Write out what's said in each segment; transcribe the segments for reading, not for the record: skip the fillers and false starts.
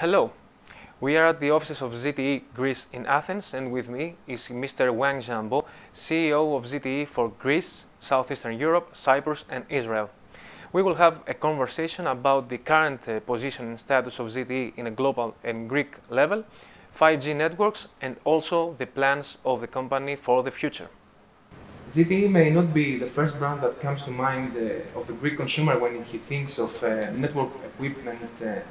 Hello, we are at the offices of ZTE Greece in Athens, and with me is Mr. Wang Jianbo, CEO of ZTE for Greece, Southeastern Europe, Cyprus and Israel. We will have a conversation about the current position and status of ZTE in a global and Greek level, 5G networks, and also the plans of the company for the future. ZTE may not be the first brand that comes to mind of the Greek consumer when he thinks of network equipment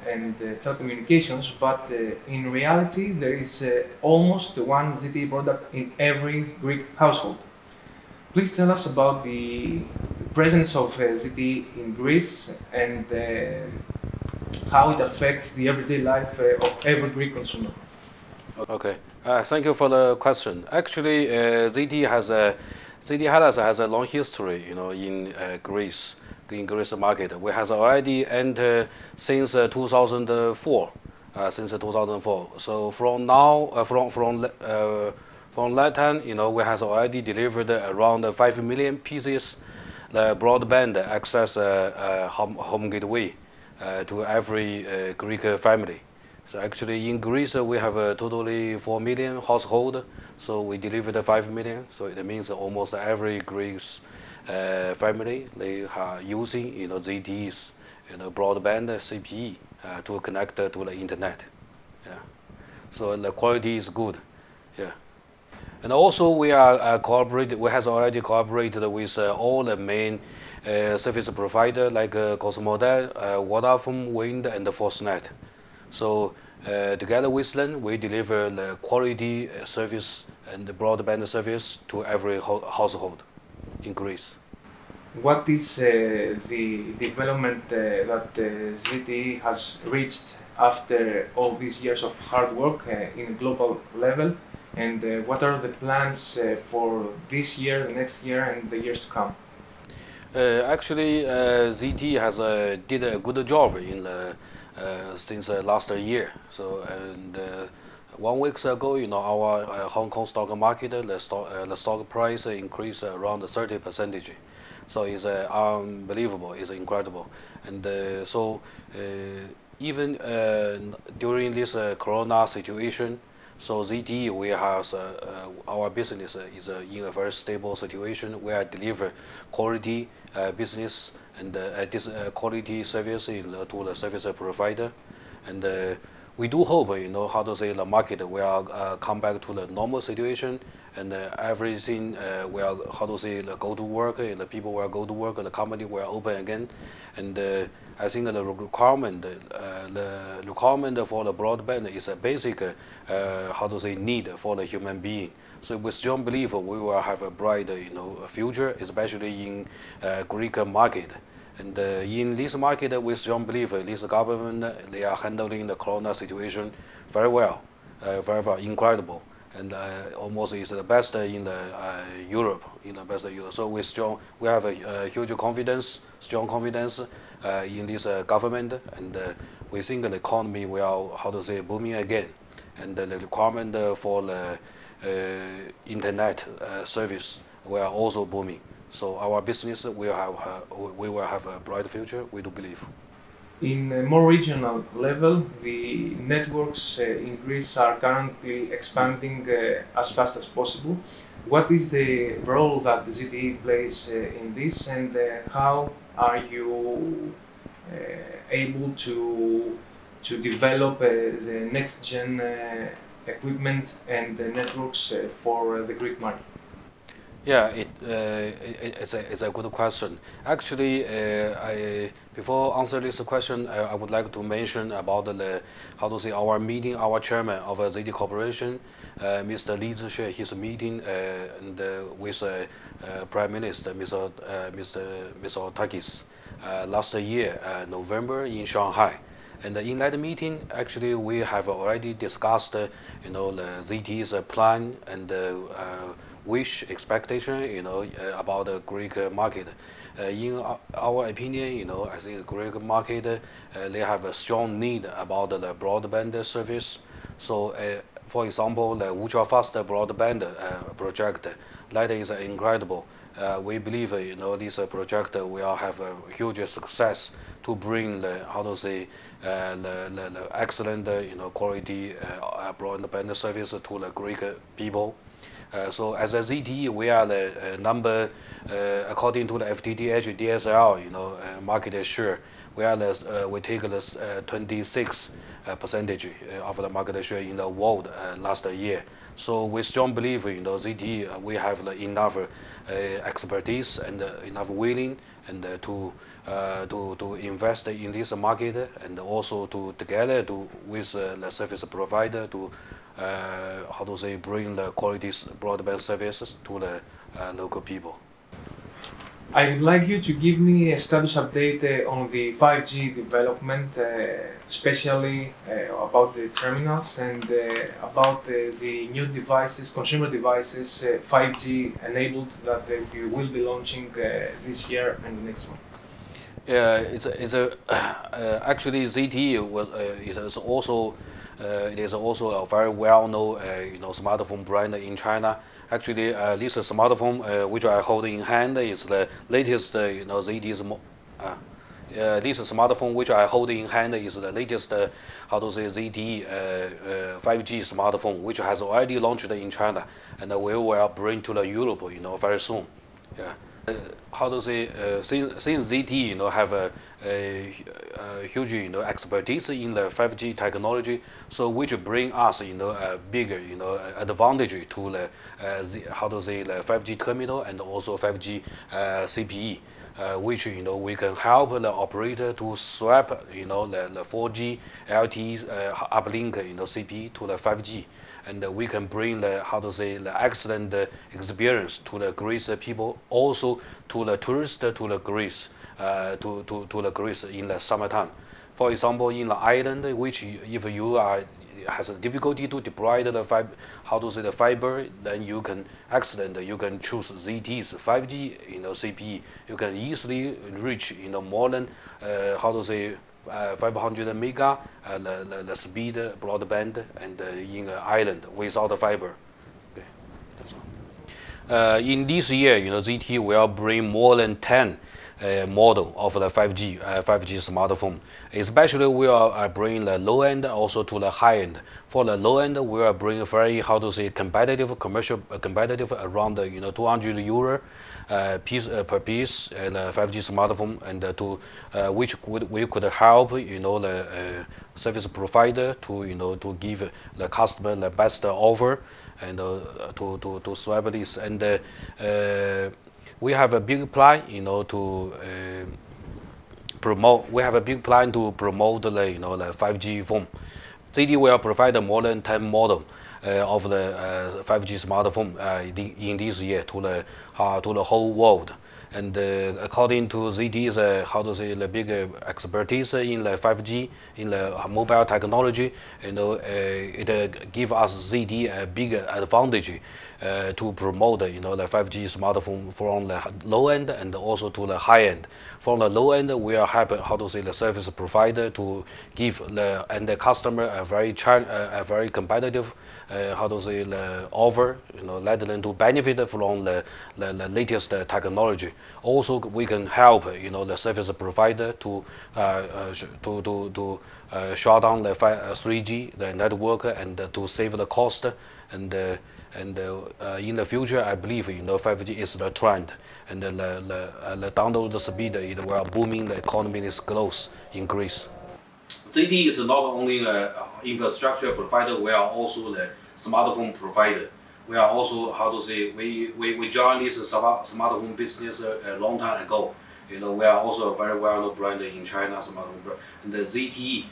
and telecommunications, but in reality there is almost one ZTE product in every Greek household. Please tell us about the presence of ZTE in Greece and how it affects the everyday life of every Greek consumer. Okay, thank you for the question. Actually, ZTE has a long history, in Greece market. We has already entered since 2004. So from that time, we has already delivered around 5 million pieces broadband access home gateway to every Greek family. So actually in Greece we have totally 4 million household, so we delivered 5 million. So it means almost every Greek family they are using ZTE's broadband CPE to connect to the internet. Yeah. So the quality is good. Yeah. And also we are we has already cooperated with all the main service provider like Cosmodet, Vodafone, Wind and Forcenet. So together with them, we deliver the quality service and the broadband service to every household in Greece. What is the development that ZTE has reached after all these years of hard work in a global level, and what are the plans for this year, the next year, and the years to come? Actually, ZTE has did a good job in the since last year. So 1 week ago, our Hong Kong stock market, the stock price increased around 30%. So it's unbelievable, it's incredible. And so even during this Corona situation, so ZTE, we have our business is in a very stable situation. We are deliver quality business and this quality service to the service provider, and we do hope the market will come back to the normal situation, and everything will go to work, the people will go to work, the company will open again, and I think the requirement for the broadband is a basic need for the human being. So we strongly believe we will have a bright future, especially in Greek market. And in this market, we strongly believe this government, they are handling the Corona situation very well, very incredible, and almost is the best in the Europe, So we have a huge confidence, strong confidence in this government, and we think the economy will booming again, and the requirement for the internet service will also booming. So our business we will have a bright future, we do believe. In a more regional level, the networks in Greece are currently expanding as fast as possible. What is the role that the ZTE plays in this, and how are you able to develop the next-gen equipment and the networks for the Greek market? Yeah, it's a good question. Actually, before answering this question, I would like to mention about our meeting, our chairman of ZTE Corporation, Mr. Li Zishui, his meeting with Prime Minister Mr. Takis last year, November in Shanghai. And in that meeting, actually, we have already discussed, the ZTE's plan and wish, expectation, about the Greek market. In our opinion, I think the Greek market, they have a strong need about the broadband service. So, for example, the ultra-fast broadband project, that is incredible. we believe this project will have a huge success to bring the excellent quality broadband service to the Greek people. So as a ZTE, we are the number according to the FTTH DSL market share. We take the 26 percentage of the market share in the world last year. So we strongly believe ZTE we have enough expertise and enough willing and to invest in this market, and also together with the service provider to bring the quality broadband services to the local people. I would like you to give me a status update on the 5G development, especially about the terminals and about the new devices, consumer devices, 5G enabled that you will be launching this year and the next one. Actually ZTE it is also a very well-known smartphone brand in China. Actually, this smartphone which I hold in hand is the latest ZTE's. This smartphone which I hold in hand is the latest ZTE 5G smartphone, which has already launched in China, and we will bring to the Europe very soon. Yeah. Since ZTE have a huge expertise in the 5G technology, so which bring us a bigger advantage to the the 5G terminal and also 5G CPE, which we can help the operator to swap the 4G LTE uplink CPE to the 5G. And we can bring the excellent experience to the Greece people, also to the tourists to the Greece, to the Greece in the summertime. For example, in the island, which if you has a difficulty to deploy the fiber, then you can choose ZTE's 5G CPE. You can easily reach more than 500 mega the speed broadband and in an island without the fiber. Okay, that's all. In this year, ZTE will bring more than 10 model of the 5G smartphone. Especially we are bringing the low end also to the high end. For the low end, we are bringing very competitive competitive around €200 per piece and 5G smartphone, and which we could help the service provider to give the customer the best offer and to swap this. And we have a big plan to promote. We have a big plan to promote the 5G phone. ZTE will provide more than 10 models of the 5G smartphone in this year to the whole world. And according to ZTE's the big expertise in the 5G in the mobile technology, it gives us ZTE a big advantage to promote the 5G smartphone from the low end and also to the high end. From the low end, we are happy the service provider to give the customer a very competitive the offer, let them to benefit from the latest technology. Also, we can help the service provider to shut down the 3G the network and to save the cost. And in the future, I believe 5G is the trend, and the download speed it will booming. The economy is growth increase. ZTE is not only an infrastructure provider; we are also the smartphone provider. We are also we joined this smartphone business a long time ago. We are also a very well-known brand in China, smartphone brand. And the ZTE,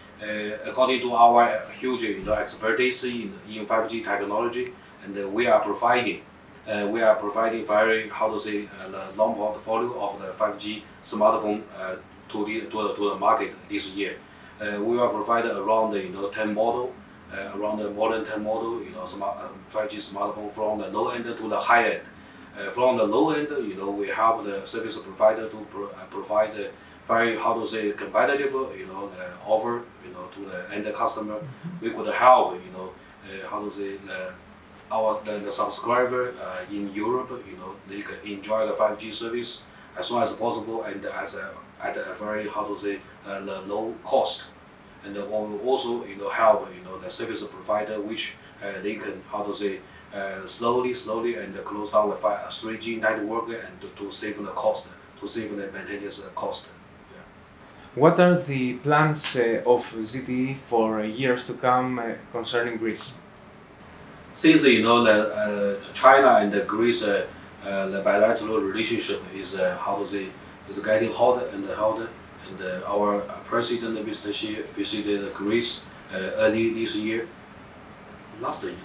according to our huge expertise in 5G technology, and we are providing very long portfolio of the 5G smartphone to the market this year. We will provide around 10 model. Around more than 10 model, 5G smartphone from the low end to the high end. From the low end, we help the service provider to provide very competitive, offer, to the end customer. We could help, the subscriber in Europe, they can enjoy the 5G service as soon as possible and at a very low cost, and also help the service provider which they can slowly and close down the 3G network and to save the cost, to save the maintenance cost. Yeah. What are the plans of ZTE for years to come concerning Greece? Since China and Greece, the bilateral relationship is is getting hotter and hotter, and our president Mr. Xi visited Greece early this year. Last year.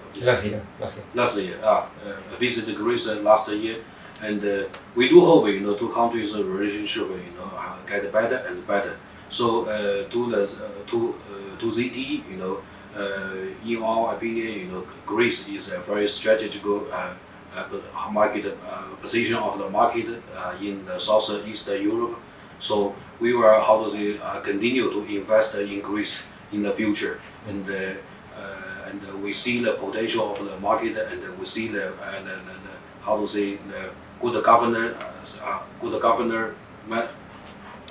Visited Greece last year, and we do hope two countries' relationship get better and better. So to ZTE, in our opinion, Greece is a very strategic market position of the market in Southeast Europe. So we will continue to invest in Greece in the future, and we see the potential of the market, and we see the good governor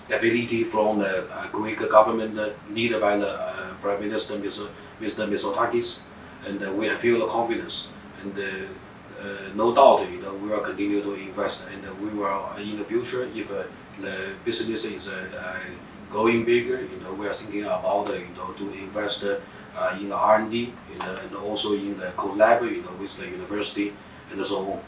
ability from the Greek government led by the Prime Minister Mr. Mitsotakis, and we feel the confidence, and no doubt we will continue to invest, and we will in the future, if the business is growing bigger, we are thinking about to invest in the R&D, and also in the collab with the university and so on.